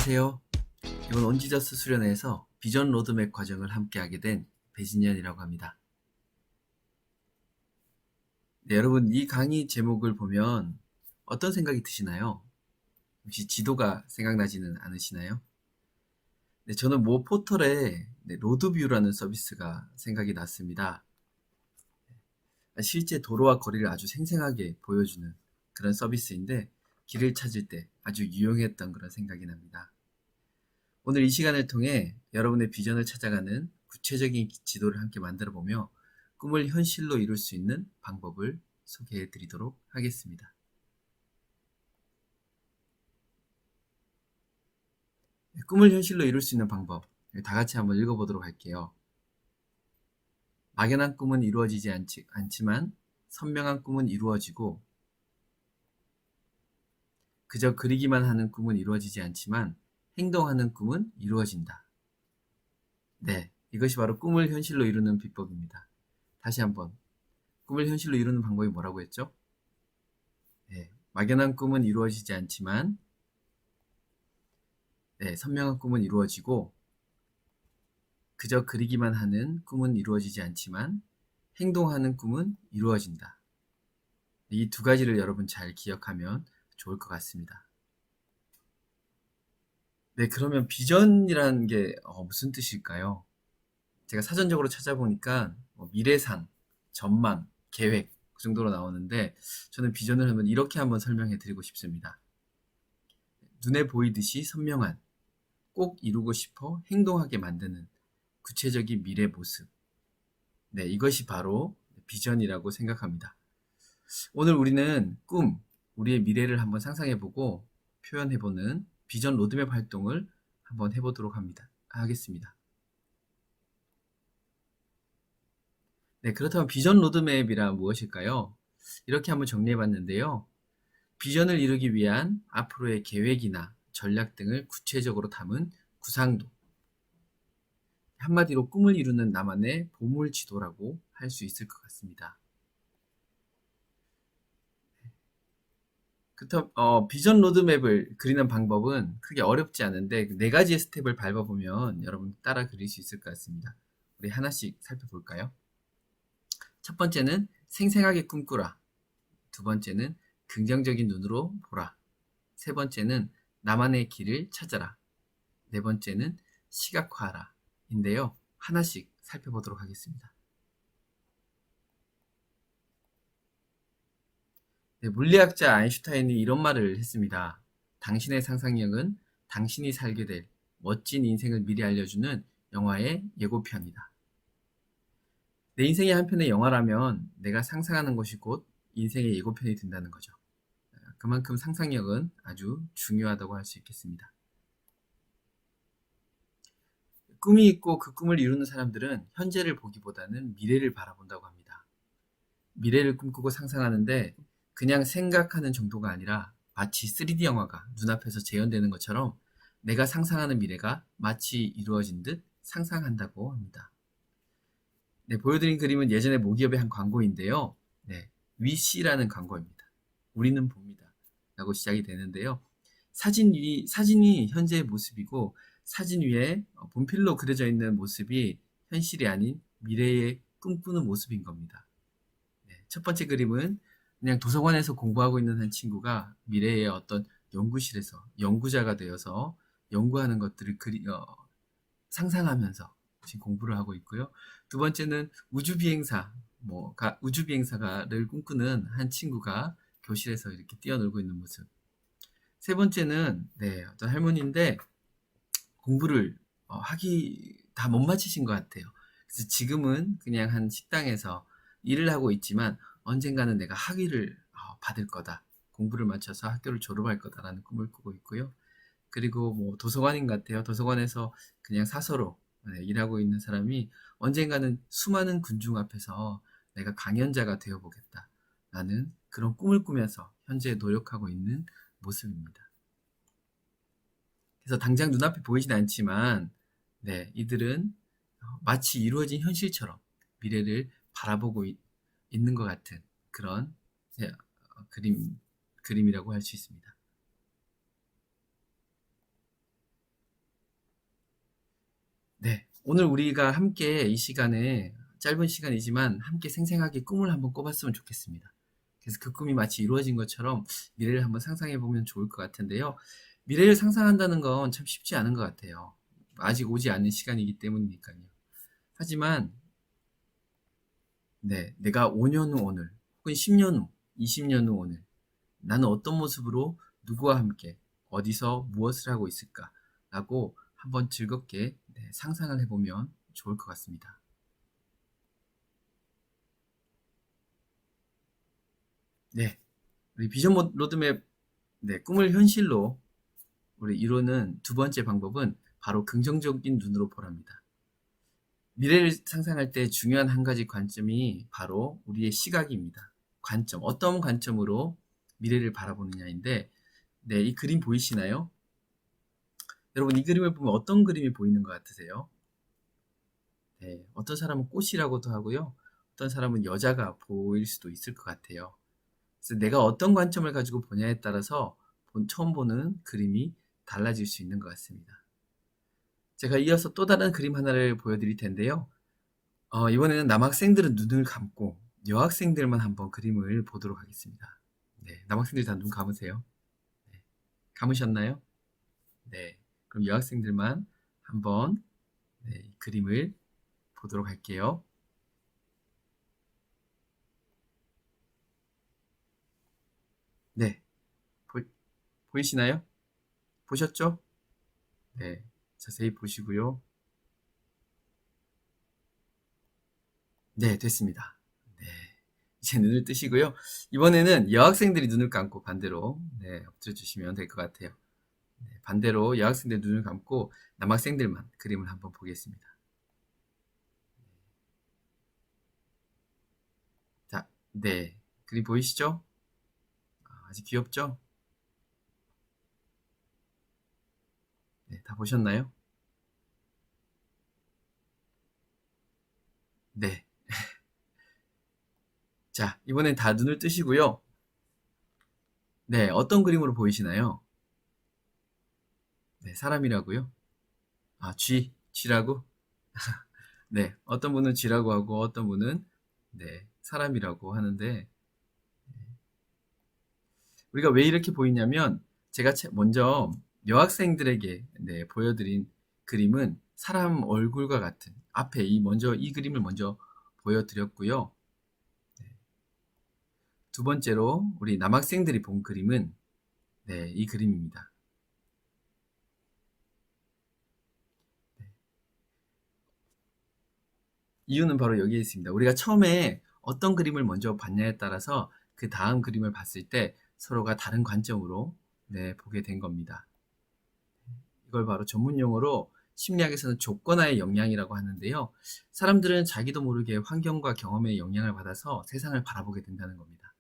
안녕하세요. 이번 온지저스 수련회에서 비전 로드맵 과정을 함께하게 된 배진현이라고 합니다. 네, 여러분 이 강의 제목을 보면 어떤 생각이 드시나요? 혹시 지도가 생각나지는 않으시나요? 네, 저는 모 포털에 로드뷰라는 서비스가 생각이 났습니다. 실제 도로와 거리를 아주 생생하게 보여주는 그런 서비스인데 길을 찾을 때 아주 유용했던 그런 생각이 납니다. 오늘 이 시간을 통해 여러분의 비전을 찾아가는 구체적인 지도를 함께 만들어 보며 꿈을 현실로 이룰 수 있는 방법을 소개해 드리도록 하겠습니다. 꿈을 현실로 이룰 수 있는 방법, 다 같이 한번 읽어보도록 할게요. 막연한 꿈은 이루어지지 않지만 선명한 꿈은 이루어지고, 그저 그리기만 하는 꿈은 이루어지지 않지만 행동하는 꿈은 이루어진다. 네, 이것이 바로 꿈을 현실로 이루는 비법입니다. 다시 한번, 꿈을 현실로 이루는 방법이 뭐라고 했죠? 네, 막연한 꿈은 이루어지지 않지만 선명한 꿈은 이루어지고, 그저 그리기만 하는 꿈은 이루어지지 않지만 행동하는 꿈은 이루어진다. 이 두 가지를 여러분 잘 기억하면 좋을 것 같습니다. 네, 그러면 비전이라는 게 무슨 뜻일까요? 제가 사전적으로 찾아보니까 미래상, 전망, 계획 그 정도로 나오는데, 저는 비전을 하면 이렇게 한번 설명해 드리고 싶습니다. 눈에 보이듯이 선명한, 꼭 이루고 싶어 행동하게 만드는 구체적인 미래 모습. 네, 이것이 바로 비전이라고 생각합니다. 오늘 우리는 꿈, 우리의 미래를 한번 상상해보고 표현해보는 비전 로드맵 활동을 한번 해보도록 하겠습니다. 네, 그렇다면 비전 로드맵이란 무엇일까요? 이렇게 한번 정리해봤는데요. 비전을 이루기 위한 앞으로의 계획이나 전략 등을 구체적으로 담은 구상도, 한마디로 꿈을 이루는 나만의 보물 지도라고 할 수 있을 것 같습니다. 비전 로드맵을 그리는 방법은 크게 어렵지 않은데 네 가지의 스텝을 밟아보면 여러분 따라 그릴 수 있을 것 같습니다. 우리 하나씩 살펴볼까요? 첫 번째는 생생하게 꿈꾸라. 두 번째는 긍정적인 눈으로 보라. 세 번째는 나만의 길을 찾아라. 네 번째는 시각화하라. 인데요. 하나씩 살펴보도록 하겠습니다. 네, 물리학자 아인슈타인이 이런 말을 했습니다. 당신의 상상력은 당신이 살게 될 멋진 인생을 미리 알려주는 영화의 예고편이다. 내 인생의 한 편의 영화라면 내가 상상하는 것이 곧 인생의 예고편이 된다는 거죠. 그만큼 상상력은 아주 중요하다고 할 수 있겠습니다. 꿈이 있고 그 꿈을 이루는 사람들은 현재를 보기보다는 미래를 바라본다고 합니다. 미래를 꿈꾸고 상상하는데 그냥 생각하는 정도가 아니라 마치 3D 영화가 눈앞에서 재현되는 것처럼 내가 상상하는 미래가 마치 이루어진 듯 상상한다고 합니다. 네, 보여드린 그림은 예전에 모기업의 한 광고인데요. 네, 위시라는 광고입니다. 우리는 봅니다. 라고 시작이 되는데요. 사진이 현재의 모습이고 사진 위에 분필로 그려져 있는 모습이 현실이 아닌 미래의 꿈꾸는 모습인 겁니다. 네, 첫 번째 그림은 그냥 도서관에서 공부하고 있는 한 친구가 미래의 어떤 연구실에서 연구자가 되어서 연구하는 것들을 상상하면서 지금 공부를 하고 있고요. 두 번째는 우주비행사를 꿈꾸는 한 친구가 교실에서 이렇게 뛰어놀고 있는 모습. 세 번째는 어떤 할머니인데 공부를 하기 다 못 마치신 것 같아요. 그래서 지금은 그냥 한 식당에서 일을 하고 있지만 언젠가는 내가 학위를 받을 거다. 공부를 마쳐서 학교를 졸업할 거다라는 꿈을 꾸고 있고요. 그리고 뭐 도서관인 것 같아요. 도서관에서 그냥 사서로 일하고 있는 사람이 언젠가는 수많은 군중 앞에서 내가 강연자가 되어보겠다라는 그런 꿈을 꾸면서 현재 노력하고 있는 모습입니다. 그래서 당장 눈앞에 보이진 않지만 이들은 마치 이루어진 현실처럼 미래를 바라보고 있는 것 같은 그런 그림이라고 할 수 있습니다. 네. 오늘 우리가 함께 이 시간에 짧은 시간이지만 함께 생생하게 꿈을 한번 꿔봤으면 좋겠습니다. 그래서 그 꿈이 마치 이루어진 것처럼 미래를 한번 상상해 보면 좋을 것 같은데요. 미래를 상상한다는 건 참 쉽지 않은 것 같아요. 아직 오지 않는 시간이기 때문이니까요. 하지만 네, 내가 5년 후 오늘, 혹은 10년 후, 20년 후 오늘, 나는 어떤 모습으로 누구와 함께 어디서 무엇을 하고 있을까라고 한번 즐겁게 상상을 해보면 좋을 것 같습니다. 네, 우리 비전 로드맵 꿈을 현실로 우리 이루는 두 번째 방법은 바로 긍정적인 눈으로 보랍니다. 미래를 상상할 때 중요한 한 가지 관점이 바로 우리의 시각입니다. 관점, 어떤 관점으로 미래를 바라보느냐인데, 네, 이 그림 보이시나요? 여러분, 이 그림을 보면 어떤 그림이 보이는 것 같으세요? 네, 어떤 사람은 꽃이라고도 하고요. 어떤 사람은 여자가 보일 수도 있을 것 같아요. 그래서 내가 어떤 관점을 가지고 보냐에 따라서 처음 보는 그림이 달라질 수 있는 것 같습니다. 제가 이어서 또 다른 그림 하나를 보여드릴 텐데요. 이번에는 남학생들은 눈을 감고 여학생들만 한번 그림을 보도록 하겠습니다. 네, 남학생들 다 눈 감으세요. 네, 감으셨나요? 네, 그럼 여학생들만 한번 이 그림을 보도록 할게요. 네, 보이시나요? 보셨죠? 네, 자세히 보시고요. 네, 됐습니다. 네, 이제 눈을 뜨시고요. 이번에는 여학생들이 눈을 감고 반대로 엎드려 주시면 될 것 같아요. 네, 반대로 여학생들 눈을 감고 남학생들만 그림을 한번 보겠습니다. 자, 네, 그림 보이시죠? 아주 귀엽죠? 네, 다 보셨나요? 네. 자, 이번엔 다 눈을 뜨시고요. 네, 어떤 그림으로 보이시나요? 네, 사람이라고요? 아, 쥐라고? 네, 어떤 분은 쥐라고 하고 어떤 분은 사람이라고 하는데 우리가 왜 이렇게 보이냐면 제가 먼저 여학생들에게 보여드린 그림은 사람 얼굴과 같은 앞에 먼저 이 그림을 먼저 보여드렸고요. 두 번째로 우리 남학생들이 본 그림은 이 그림입니다. 이유는 바로 여기에 있습니다. 우리가 처음에 어떤 그림을 먼저 봤냐에 따라서 그 다음 그림을 봤을 때 서로가 다른 관점으로 보게 된 겁니다. 이걸 바로 전문 용어로 심리학에서는 조건하의 영향이라고 하는데요. 사람들은 자기도 모르게 환경과 경험의 영향을 받아서 세상을 바라보게 된다는 겁니다.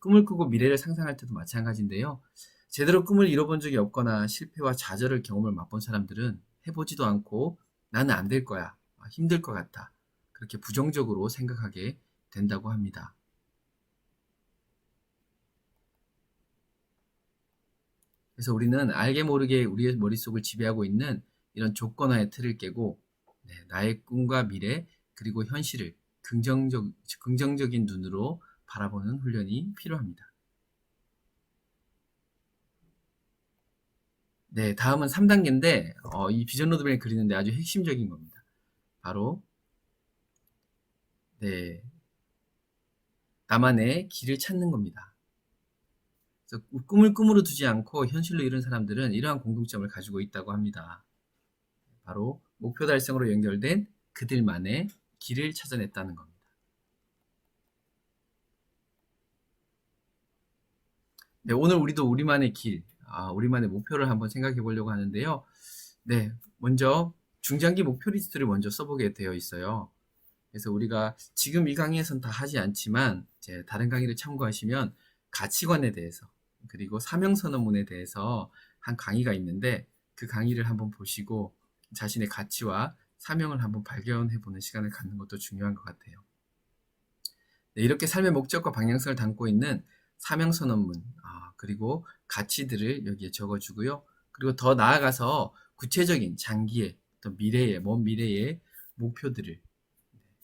꿈을 꾸고 미래를 상상할 때도 마찬가지인데요. 제대로 꿈을 이뤄본 적이 없거나 실패와 좌절을 경험을 맛본 사람들은 해보지도 않고 나는 안 될 거야, 힘들 것 같아, 그렇게 부정적으로 생각하게 된다고 합니다. 그래서 우리는 알게 모르게 우리의 머릿속을 지배하고 있는 이런 조건화의 틀을 깨고 나의 꿈과 미래 그리고 현실을 긍정적인 눈으로 바라보는 훈련이 필요합니다. 네, 다음은 3단계인데 이 비전 로드맵을 그리는데 아주 핵심적인 겁니다. 바로 나만의 길을 찾는 겁니다. 그래서 꿈을 꿈으로 두지 않고 현실로 이룬 사람들은 이러한 공통점을 가지고 있다고 합니다. 바로 목표 달성으로 연결된 그들만의 길을 찾아냈다는 겁니다. 네, 오늘 우리도 우리만의 길, 우리만의 목표를 한번 생각해 보려고 하는데요. 네, 먼저 중장기 목표 리스트를 먼저 써보게 되어 있어요. 그래서 우리가 지금 이 강의에서는 다 하지 않지만 이제 다른 강의를 참고하시면 가치관에 대해서 그리고 사명선언문에 대해서 한 강의가 있는데 그 강의를 한번 보시고 자신의 가치와 사명을 한번 발견해 보는 시간을 갖는 것도 중요한 것 같아요. 네, 이렇게 삶의 목적과 방향성을 담고 있는 사명선언문, 그리고 가치들을 여기에 적어주고요. 그리고 더 나아가서 구체적인 장기의 어떤 미래의, 먼 미래의 목표들을,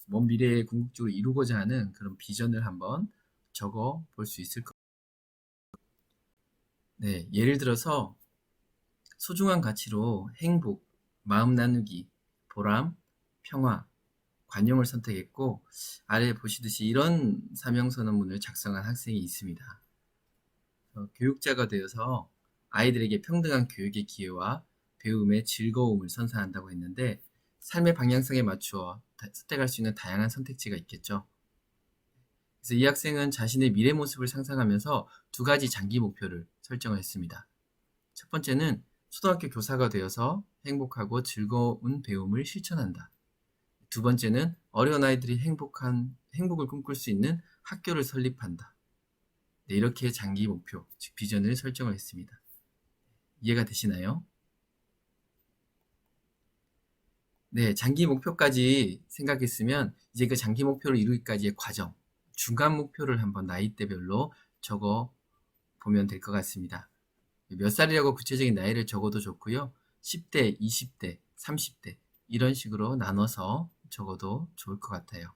먼 미래에 궁극적으로 이루고자 하는 그런 비전을 한번 적어 볼 수 있을 것 같아요. 네, 예를 들어서 소중한 가치로 행복, 마음 나누기, 보람, 평화, 관용을 선택했고, 아래 보시듯이 이런 사명선언문을 작성한 학생이 있습니다. 교육자가 되어서 아이들에게 평등한 교육의 기회와 배움의 즐거움을 선사한다고 했는데, 삶의 방향성에 맞추어 선택할 수 있는 다양한 선택지가 있겠죠. 그래서 이 학생은 자신의 미래 모습을 상상하면서 두 가지 장기 목표를 설정을 했습니다. 첫 번째는 초등학교 교사가 되어서 행복하고 즐거운 배움을 실천한다. 두 번째는 어려운 아이들이 행복을 꿈꿀 수 있는 학교를 설립한다. 네, 이렇게 장기 목표, 즉 비전을 설정을 했습니다. 이해가 되시나요? 네, 장기 목표까지 생각했으면 이제 그 장기 목표를 이루기까지의 과정, 중간 목표를 한번 나이대별로 적어 보면 될 것 같습니다. 몇 살이라고 구체적인 나이를 적어도 좋고요. 10대, 20대, 30대 이런 식으로 나눠서 적어도 좋을 것 같아요.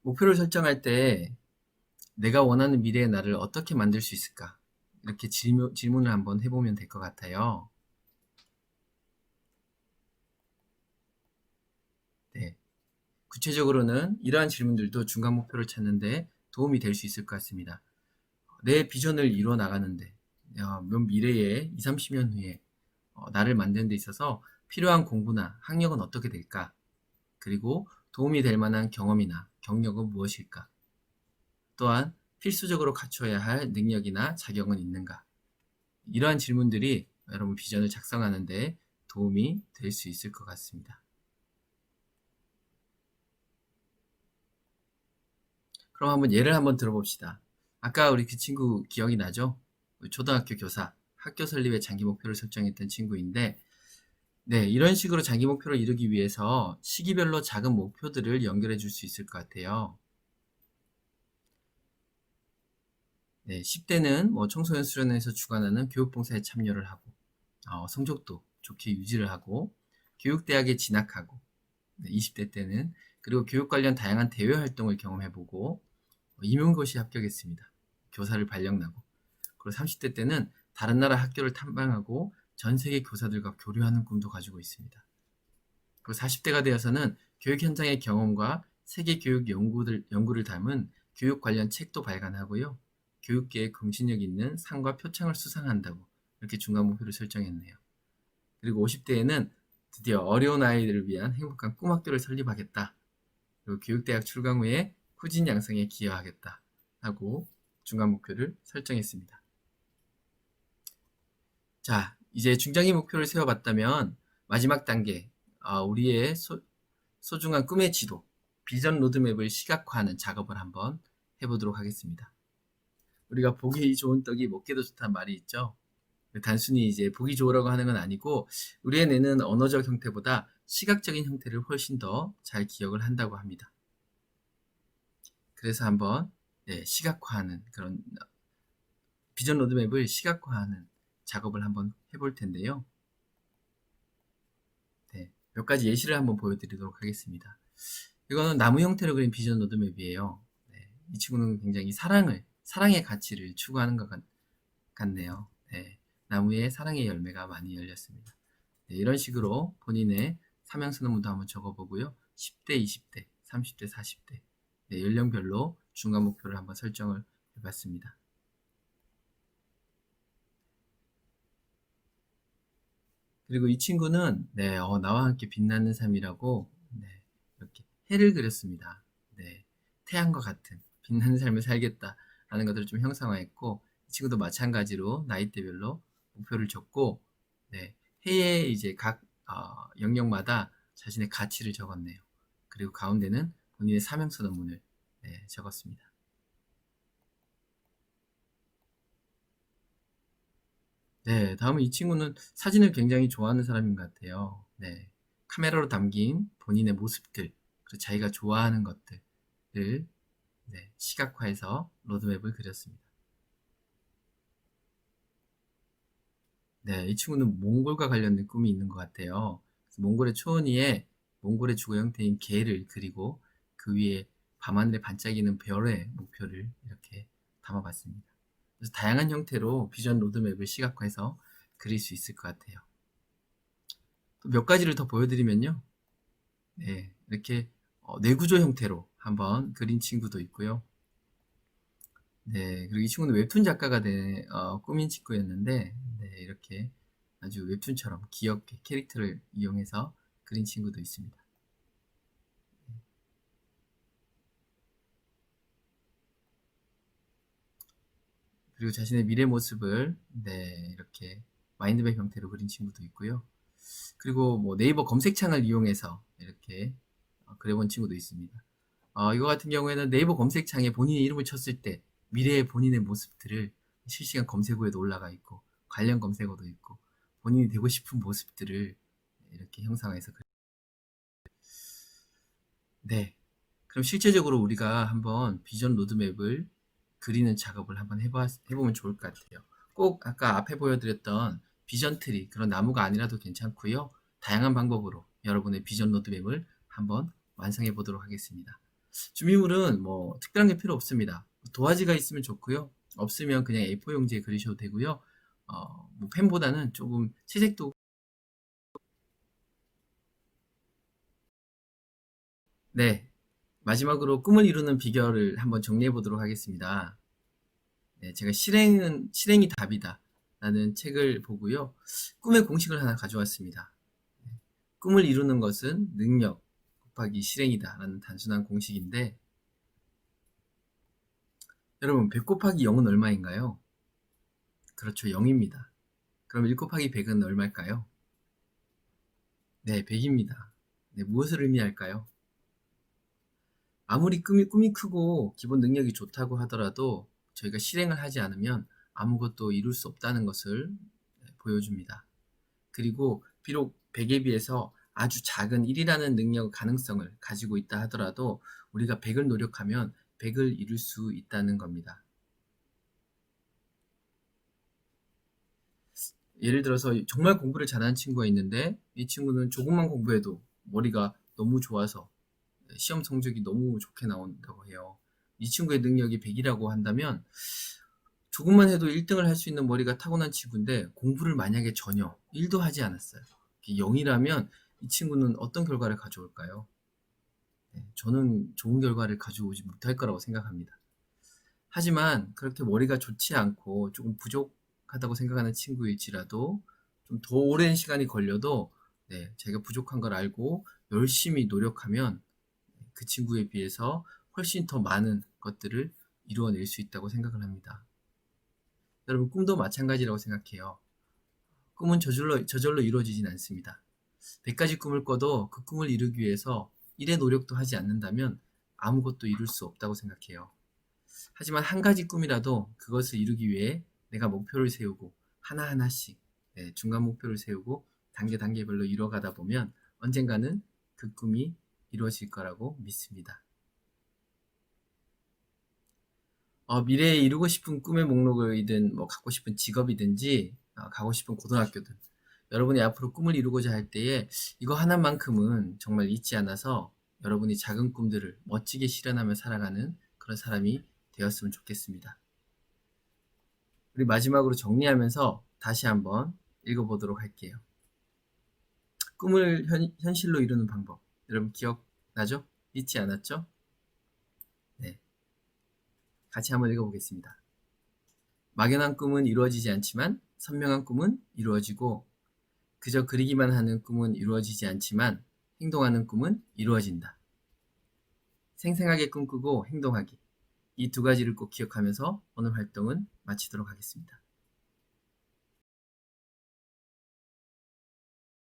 목표를 설정할 때 내가 원하는 미래의 나를 어떻게 만들 수 있을까? 이렇게 질문을 한번 해보면 될 것 같아요. 네. 구체적으로는 이러한 질문들도 중간 목표를 찾는데 도움이 될 수 있을 것 같습니다. 내 비전을 이루어 나가는데, 몇 미래에 20, 30년 후에 나를 만드는 데 있어서 필요한 공부나 학력은 어떻게 될까? 그리고 도움이 될 만한 경험이나 경력은 무엇일까? 또한 필수적으로 갖춰야 할 능력이나 자격은 있는가? 이러한 질문들이 여러분 비전을 작성하는 데 도움이 될 수 있을 것 같습니다. 그럼 한번 예를 한번 들어봅시다. 아까 우리 그 친구 기억이 나죠? 초등학교 교사, 학교 설립의 장기 목표를 설정했던 친구인데, 네, 이런 식으로 장기 목표를 이루기 위해서 시기별로 작은 목표들을 연결해 줄 수 있을 것 같아요. 네, 10대는 뭐 청소년 수련회에서 주관하는 교육봉사에 참여를 하고, 성적도 좋게 유지를 하고, 교육대학에 진학하고, 네, 20대 때는 그리고 교육 관련 다양한 대외 활동을 경험해보고, 임용고시 합격했습니다. 교사를 발령나고. 그리고 30대 때는 다른 나라 학교를 탐방하고 전 세계 교사들과 교류하는 꿈도 가지고 있습니다. 그리고 40대가 되어서는 교육 현장의 경험과 세계 교육 연구를 담은 교육 관련 책도 발간하고요. 교육계에 공신력 있는 상과 표창을 수상한다고 이렇게 중간 목표를 설정했네요. 그리고 50대에는 드디어 어려운 아이들을 위한 행복한 꿈학교를 설립하겠다. 그리고 교육대학 출강 후에 후진 양성에 기여하겠다 하고 중간 목표를 설정했습니다. 자, 이제 중장기 목표를 세워봤다면 마지막 단계, 우리의 소중한 꿈의 지도, 비전 로드맵을 시각화하는 작업을 한번 해보도록 하겠습니다. 우리가 보기 좋은 떡이 먹기도 좋다는 말이 있죠. 단순히 이제 보기 좋으라고 하는 건 아니고 우리의 뇌는 언어적 형태보다 시각적인 형태를 훨씬 더 잘 기억을 한다고 합니다. 그래서 한번 시각화하는 그런 비전 로드맵을 시각화하는 작업을 한번 해볼 텐데요. 네, 몇 가지 예시를 한번 보여드리도록 하겠습니다. 이거는 나무 형태로 그린 비전 로드맵이에요. 네, 이 친구는 굉장히 사랑의 가치를 추구하는 것 같네요. 네, 나무에 사랑의 열매가 많이 열렸습니다. 네, 이런 식으로 본인의 사명선언문도 한번 적어보고요. 10대, 20대, 30대, 40대 네, 연령별로 중간 목표를 한번 설정을 해봤습니다. 그리고 이 친구는 나와 함께 빛나는 삶이라고 이렇게 해를 그렸습니다. 네, 태양과 같은 빛나는 삶을 살겠다 라는 것들을 좀 형상화했고 이 친구도 마찬가지로 나이대별로 목표를 적고 해에 이제 각 영역마다 자신의 가치를 적었네요. 그리고 가운데는 본인의 사명선언문을 적었습니다. 네, 다음은 이 친구는 사진을 굉장히 좋아하는 사람인 것 같아요. 네, 카메라로 담긴 본인의 모습들, 그리고 자기가 좋아하는 것들을 시각화해서 로드맵을 그렸습니다. 네, 이 친구는 몽골과 관련된 꿈이 있는 것 같아요. 그래서 몽골의 초원위에 몽골의 주거 형태인 개를 그리고 그 위에 밤하늘에 반짝이는 별의 목표를 이렇게 담아봤습니다. 그래서 다양한 형태로 비전 로드맵을 시각화해서 그릴 수 있을 것 같아요. 또 몇 가지를 더 보여드리면요. 네, 이렇게 뇌구조 형태로 한번 그린 친구도 있고요. 네, 그리고 이 친구는 웹툰 작가가 꾸민 친구였는데, 네, 이렇게 아주 웹툰처럼 귀엽게 캐릭터를 이용해서 그린 친구도 있습니다. 그리고 자신의 미래 모습을, 네, 이렇게 마인드맵 형태로 그린 친구도 있고요. 그리고 뭐 네이버 검색창을 이용해서 이렇게 그려본 친구도 있습니다. 이거 같은 경우에는 네이버 검색창에 본인의 이름을 쳤을 때 미래의 본인의 모습들을 실시간 검색어에도 올라가 있고 관련 검색어도 있고 본인이 되고 싶은 모습들을 이렇게 형상화해서 네. 그럼 실제적으로 우리가 한번 비전 로드맵을 그리는 작업을 한번 해보면 좋을 것 같아요. 꼭 아까 앞에 보여드렸던 비전 트리, 그런 나무가 아니라도 괜찮고요. 다양한 방법으로 여러분의 비전 로드맵을 한번 완성해 보도록 하겠습니다. 준비물은 뭐 특별한 게 필요 없습니다. 도화지가 있으면 좋고요. 없으면 그냥 A4 용지에 그리셔도 되고요. 뭐 펜보다는 조금 채색도. 네. 마지막으로 꿈을 이루는 비결을 한번 정리해 보도록 하겠습니다. 네, 제가 실행이 답이다 라는 책을 보고요. 꿈의 공식을 하나 가져왔습니다. 꿈을 이루는 것은 능력 곱하기 실행이다 라는 단순한 공식인데, 여러분 100 곱하기 0은 얼마인가요? 그렇죠, 0입니다. 그럼 1 곱하기 100은 얼마일까요? 네, 100입니다. 네, 무엇을 의미할까요? 아무리 꿈이 크고 기본 능력이 좋다고 하더라도 저희가 실행을 하지 않으면 아무것도 이룰 수 없다는 것을 보여줍니다. 그리고 비록 100에 비해서 아주 작은 1이라는 능력 가능성을 가지고 있다 하더라도 우리가 100을 노력하면 100을 이룰 수 있다는 겁니다. 예를 들어서 정말 공부를 잘하는 친구가 있는데 이 친구는 조금만 공부해도 머리가 너무 좋아서 시험 성적이 너무 좋게 나온다고 해요. 이 친구의 능력이 100이라고 한다면 조금만 해도 1등을 할 수 있는 머리가 타고난 친구인데 공부를 만약에 전혀 1도 하지 않았어요. 0이라면 이 친구는 어떤 결과를 가져올까요? 네, 저는 좋은 결과를 가져오지 못할 거라고 생각합니다. 하지만 그렇게 머리가 좋지 않고 조금 부족하다고 생각하는 친구일지라도 좀 더 오랜 시간이 걸려도 네, 제가 부족한 걸 알고 열심히 노력하면 그 친구에 비해서 훨씬 더 많은 것들을 이루어낼 수 있다고 생각을 합니다. 여러분, 꿈도 마찬가지라고 생각해요. 꿈은 저절로 이루어지진 않습니다. 100가지 꿈을 꿔도 그 꿈을 이루기 위해서 일의 노력도 하지 않는다면 아무것도 이룰 수 없다고 생각해요. 하지만 한 가지 꿈이라도 그것을 이루기 위해 내가 목표를 세우고 하나하나씩 중간 목표를 세우고 단계별로 이뤄가다 보면 언젠가는 그 꿈이 이루어질 거라고 믿습니다. 미래에 이루고 싶은 꿈의 목록이든 뭐 갖고 싶은 직업이든지 가고 싶은 고등학교든 여러분이 앞으로 꿈을 이루고자 할 때에 이거 하나만큼은 정말 잊지 않아서 여러분이 작은 꿈들을 멋지게 실현하며 살아가는 그런 사람이 되었으면 좋겠습니다. 우리 마지막으로 정리하면서 다시 한번 읽어보도록 할게요. 꿈을 현실로 이루는 방법, 여러분 기억나죠? 잊지 않았죠? 네, 같이 한번 읽어보겠습니다. 막연한 꿈은 이루어지지 않지만 선명한 꿈은 이루어지고 그저 그리기만 하는 꿈은 이루어지지 않지만 행동하는 꿈은 이루어진다. 생생하게 꿈꾸고 행동하기. 이 두 가지를 꼭 기억하면서 오늘 활동은 마치도록 하겠습니다.